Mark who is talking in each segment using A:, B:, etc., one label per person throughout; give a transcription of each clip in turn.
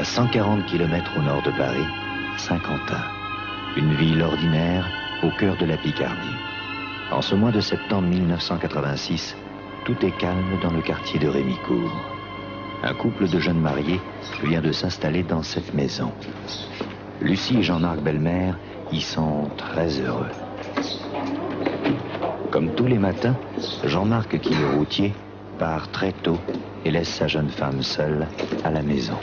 A: À 140 km au nord de Paris, Saint-Quentin. Une ville ordinaire au cœur de la Picardie. En ce mois de septembre 1986, tout est calme dans le quartier de Rémicourt. Un couple de jeunes mariés vient de s'installer dans cette maison. Lucie et Jean-Marc Bellemare y sont très heureux. Comme tous les matins, Jean-Marc, qui est routier, part très tôt et laisse sa jeune femme seule à la maison.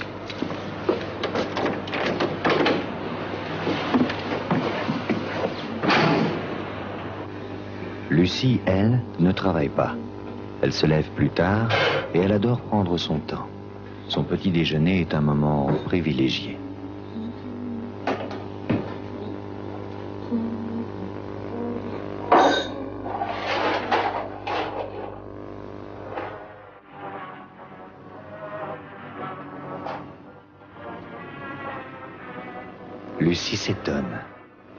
A: Lucie, elle, ne travaille pas. Elle se lève plus tard et elle adore prendre son temps. Son petit déjeuner est un moment privilégié. Lucie s'étonne.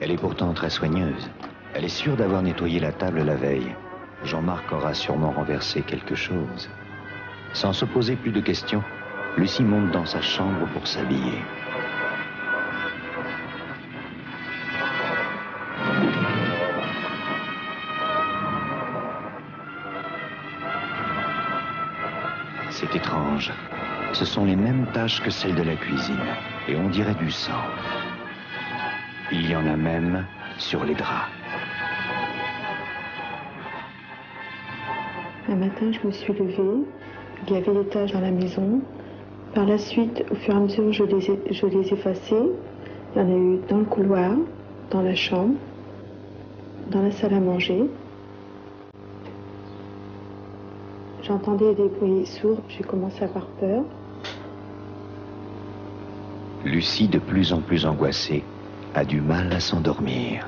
A: Elle est pourtant très soigneuse. Elle est sûre d'avoir nettoyé la table la veille. Jean-Marc aura sûrement renversé quelque chose. Sans se poser plus de questions, Lucie monte dans sa chambre pour s'habiller. C'est étrange. Ce sont les mêmes taches que celles de la cuisine. Et on dirait du sang. Il y en a même sur les draps.
B: Un matin, je me suis levée. Il y avait des taches dans la maison. Par la suite, au fur et à mesure, je les effaçais. Il y en a eu dans le couloir, dans la chambre, dans la salle à manger. J'entendais des bruits sourds. J'ai commencé à avoir peur.
A: Lucie, de plus en plus angoissée, a du mal à s'endormir.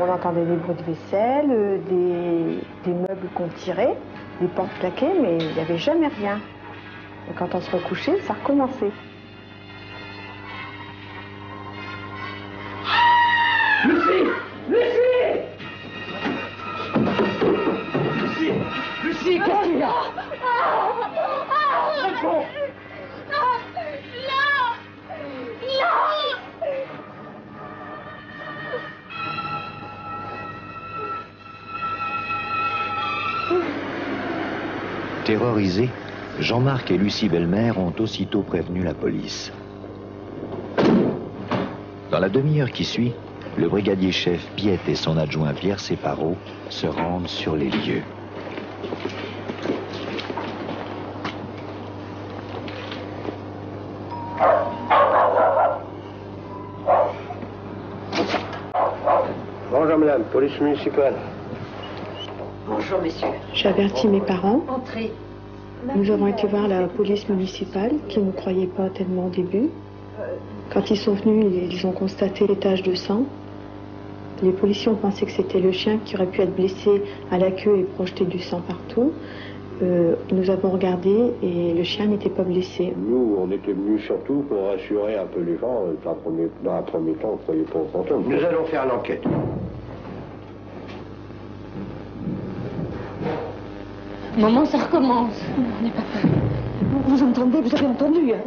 B: On entendait des bruits de vaisselle, des meubles qu'on tirait, des portes claquées, mais il n'y avait jamais rien. Et quand on se recouchait, ça recommençait.
C: Lucie! Lucie! Lucie! Lucie, qu'est-ce qu'il y a? Réponds!
A: Terrorisés, Jean-Marc et Lucie Bellemare ont aussitôt prévenu la police. Dans la demi-heure qui suit, le brigadier-chef Piette et son adjoint Pierre Séparot se rendent sur les lieux.
D: Bonjour madame, police municipale.
E: Bonjour, messieurs.
B: J'ai averti mes parents.
E: Entrez.
B: Nous avons été voir la police municipale, qui ne croyait pas tellement au début. Quand ils sont venus, ils ont constaté les taches de sang. Les policiers ont pensé que c'était le chien qui aurait pu être blessé à la queue et projeter du sang partout. Nous avons regardé et le chien n'était pas blessé.
D: Nous, on était venus surtout pour rassurer un peu les gens. Dans un premier temps, on ne croyait pas au fantôme. Nous allons faire l'enquête.
E: Maman, ça recommence. On n'est pas peur.
F: Vous entendez, vous avez entendu, hein?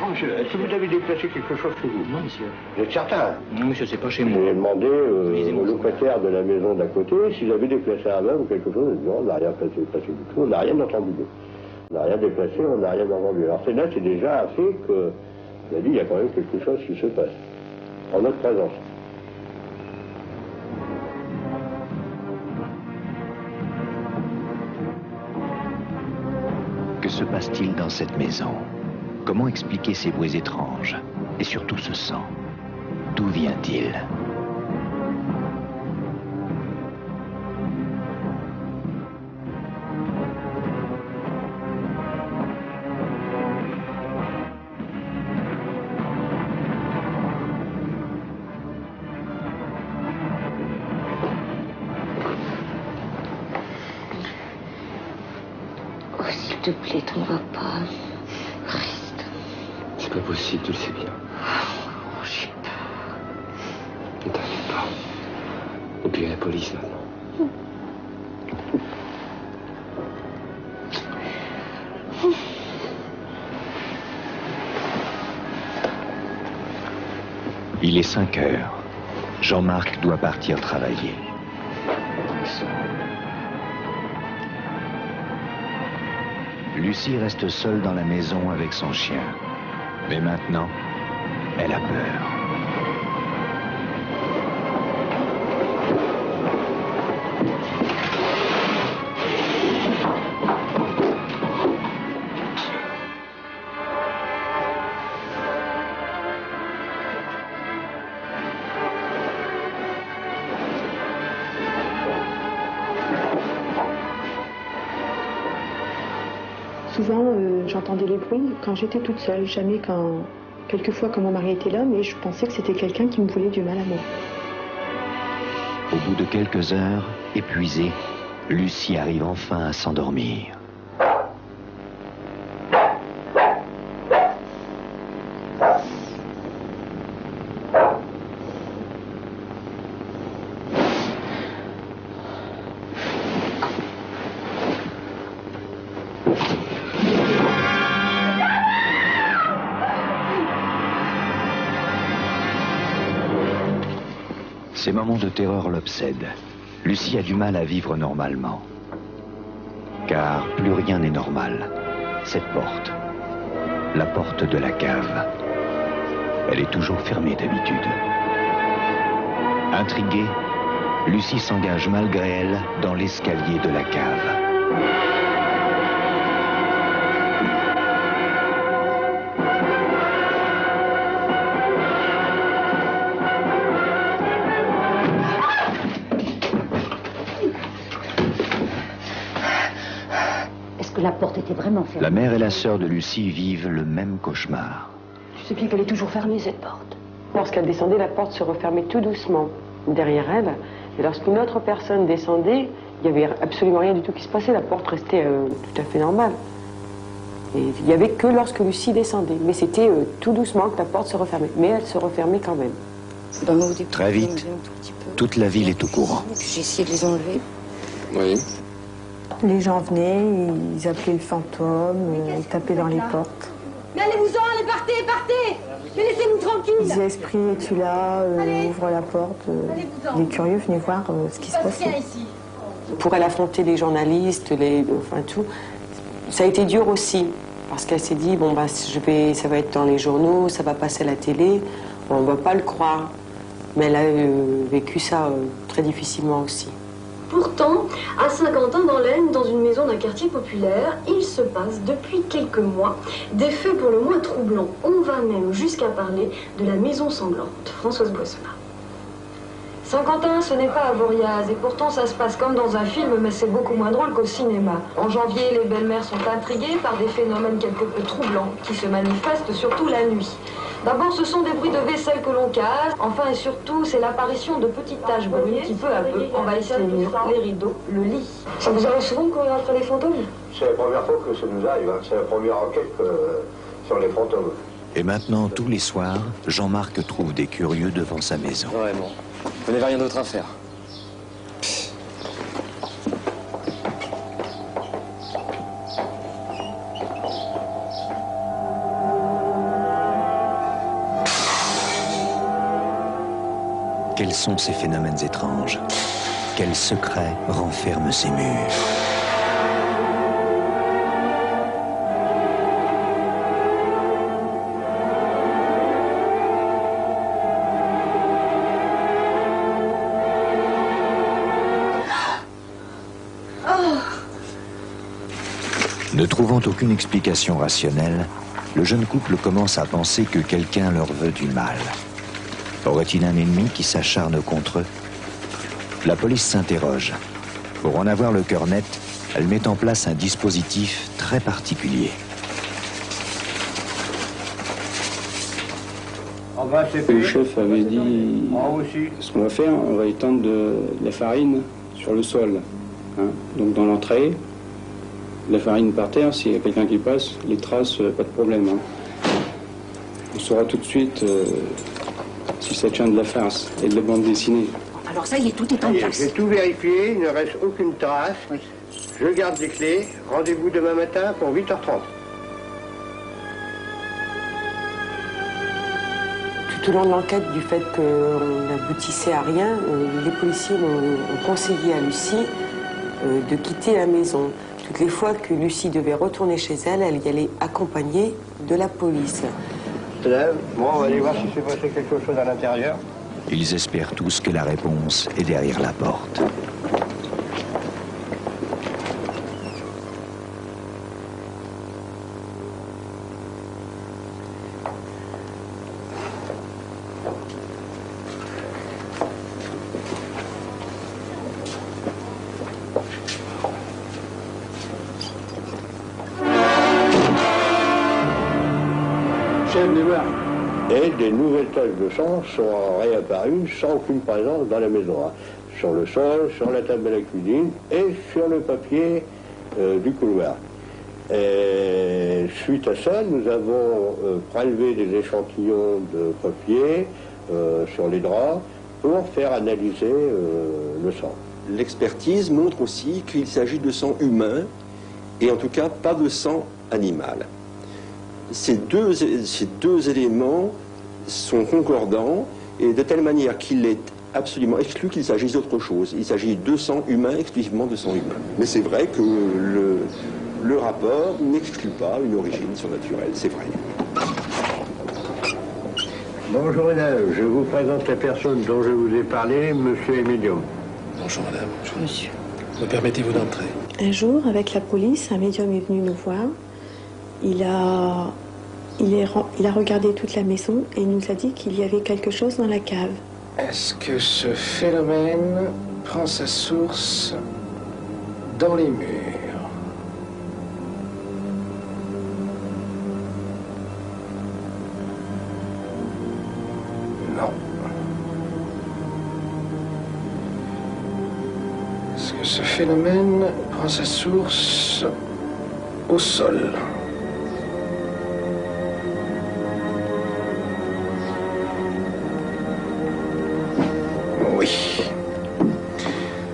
D: Monsieur, est-ce que vous avez déplacé quelque chose chez vous?
G: Non, monsieur.
D: Vous êtes certain?
G: Non, monsieur, c'est pas chez moi.
D: J'ai demandé au locataire de la maison d'à côté s'il avait déplacé un meuble ou quelque chose. Il dit, on n'a rien placé du tout, on n'a rien entendu. On n'a rien déplacé, on n'a rien entendu. Alors là, c'est déjà un fait que, il a dit, il y a quand même quelque chose qui se passe, en notre présence.
A: Que se passe-t-il dans cette maison? Comment expliquer ces bruits étranges? Et surtout ce sang? D'où vient-il?
E: te plaît, tu ne vas pas. Reste.
G: C'est pas possible, tu le sais bien.
E: Oh, j'ai peur.
G: Ne t'inquiète pas. Et puis il y a la police maintenant.
A: Il est 5 heures. Jean-Marc doit partir travailler. Lucie reste seule dans la maison avec son chien. Mais maintenant, elle a peur.
B: Souvent, j'entendais les bruits quand j'étais toute seule, jamais quand... Quelquefois quand mon mari était là, mais je pensais que c'était quelqu'un qui me voulait du mal à moi.
A: Au bout de quelques heures, épuisée, Lucie arrive enfin à s'endormir. Ces moments de terreur l'obsèdent. Lucie a du mal à vivre normalement. Car plus rien n'est normal. Cette porte, la porte de la cave, elle est toujours fermée d'habitude. Intriguée, Lucie s'engage malgré elle dans l'escalier de la cave.
F: La porte était vraiment fermée.
A: La mère et la sœur de Lucie vivent le même cauchemar.
B: Je sais bien qu'elle est toujours fermée, cette porte.
H: Lorsqu'elle descendait, la porte se refermait tout doucement derrière elle. Et lorsqu'une autre personne descendait, il n'y avait absolument rien du tout qui se passait. La porte restait tout à fait normale. Et il n'y avait que lorsque Lucie descendait. Mais c'était tout doucement que la porte se refermait. Mais elle se refermait quand même.
A: Très vite, toute la ville est au courant.
E: J'ai essayé de les enlever.
G: Oui.
B: Les gens venaient, ils appelaient le fantôme, ils tapaient dans les portes.
I: Mais allez-vous-en, allez, partez, partez. Mais laissez-nous tranquilles.
B: Ils disaient, esprit, es-tu là? Ouvre la porte. Les curieux venaient voir ce qui se passait.
H: Pour elle affronter les journalistes, enfin tout, ça a été dur aussi. Parce qu'elle s'est dit, bon, bah, ça va être dans les journaux, ça va passer à la télé, on ne va pas le croire. Mais elle a vécu ça très difficilement aussi.
I: Pourtant, à Saint-Quentin dans l'Aisne, dans une maison d'un quartier populaire, il se passe depuis quelques mois des faits pour le moins troublants. On va même jusqu'à parler de la maison sanglante. Françoise Boissonat. Saint-Quentin, ce n'est pas Avoriaz, et pourtant ça se passe comme dans un film, mais c'est beaucoup moins drôle qu'au cinéma. En janvier, les belles-mères sont intriguées par des phénomènes quelque peu troublants, qui se manifestent surtout la nuit. D'abord, ce sont des bruits de vaisselle que l'on casse. Enfin et surtout, c'est l'apparition de petites taches brunes qui, peu à peu, envahissent les murs, les rideaux, le lit. Ça vous arrive souvent de courir après les fantômes?
D: C'est la première fois que ça nous arrive. Hein. C'est la première enquête sur les fantômes.
A: Et maintenant, tous les soirs, Jean-Marc trouve des curieux devant sa maison.
G: Ouais, bon. Vous n'avez rien d'autre à faire.
A: Quels sont ces phénomènes étranges? Quel secret renferme ces murs? Ne trouvant aucune explication rationnelle, le jeune couple commence à penser que quelqu'un leur veut du mal. Aurait-il un ennemi qui s'acharne contre eux? La police s'interroge. Pour en avoir le cœur net, elle met en place un dispositif très particulier.
J: Le chef avait dit, ce qu'on va faire, on va étendre de la farine sur le sol. Hein. Donc dans l'entrée, La farine par terre, s'il y a quelqu'un qui passe, les traces, pas de problème. Hein. On saura tout de suite si ça tient de la farce et de la bande dessinée.
F: Alors ça y est, tout est en place.
D: J'ai tout vérifié, il ne reste aucune trace. Oui. Je garde les clés. Rendez-vous demain matin pour 8h30.
H: Tout au long de l'enquête, du fait qu'on n'aboutissait à rien, les policiers ont conseillé à Lucie de quitter la maison. Toutes les fois que Lucie devait retourner chez elle, elle y allait accompagnée de la police.
D: Bon, on va aller voir si s'est passé quelque chose à l'intérieur.
A: Ils espèrent tous que la réponse est derrière la porte.
D: Et des nouvelles taches de sang sont réapparues sans aucune présence dans la maison. Hein. Sur le sol, sur la table de la cuisine et sur le papier du couloir. Et suite à ça, nous avons prélevé des échantillons de papier sur les draps pour faire analyser le sang.
K: L'expertise montre aussi qu'il s'agit de sang humain et en tout cas pas de sang animal. Ces deux éléments sont concordants et de telle manière qu'il est absolument exclu qu'il s'agisse d'autre chose. Il s'agit de sang humain, exclusivement de sang humain. Mais c'est vrai que le rapport n'exclut pas une origine surnaturelle, c'est vrai.
D: Bonjour madame, je vous présente la personne dont je vous ai parlé, monsieur est médium.
G: Bonjour madame.
B: Bonjour monsieur.
G: Me permettez-vous d'entrer?
B: Un jour, avec la police, un médium est venu nous voir. Il a regardé toute la maison et il nous a dit qu'il y avait quelque chose dans la cave.
G: Est-ce que ce phénomène prend sa source dans les murs? Non. Est-ce que ce phénomène prend sa source au sol? Oui.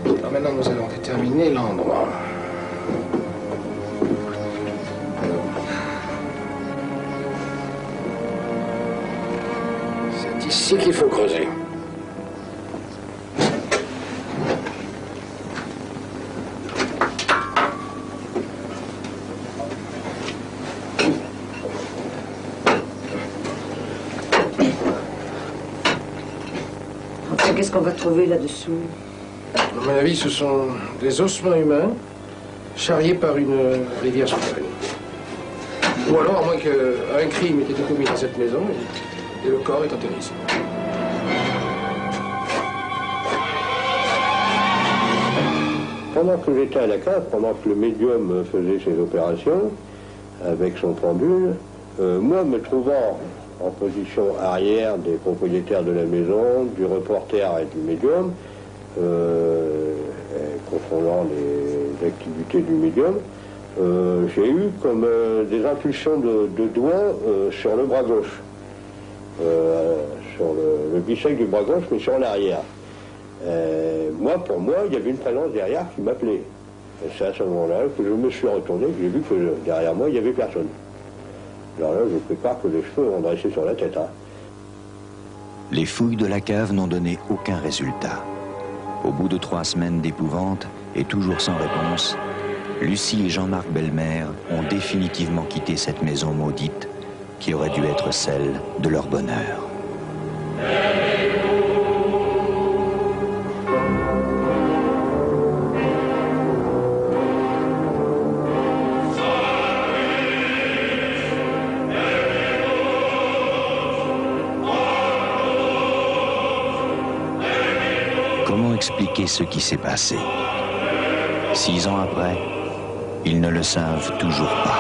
G: Alors maintenant, nous allons déterminer l'endroit. C'est ici qu'il faut creuser.
F: Qu'est-ce qu'on va trouver là-dessous?
G: À mon avis, ce sont des ossements humains charriés par une rivière souterraine. Ou alors, à moins qu'un crime ait été commis dans cette maison et le corps est enterré ici.
D: Pendant que j'étais à la cave, pendant que le médium faisait ses opérations avec son pendule, moi me trouvant en position arrière des propriétaires de la maison, du reporter et du médium, confondant les activités du médium, j'ai eu comme des impulsions de doigts sur le bras gauche, sur le biceps du bras gauche, mais sur l'arrière. Pour moi, il y avait une présence derrière qui m'appelait. C'est à ce moment-là que je me suis retourné, que j'ai vu que derrière moi, il n'y avait personne. Alors là, je prépare que les cheveux vont dresser sur la tête. Hein.
A: Les fouilles de la cave n'ont donné aucun résultat. Au bout de 3 semaines d'épouvante et toujours sans réponse, Lucie et Jean-Marc Bellemare ont définitivement quitté cette maison maudite qui aurait dû être celle de leur bonheur. Comment expliquer ce qui s'est passé? 6 ans après, ils ne le savent toujours pas.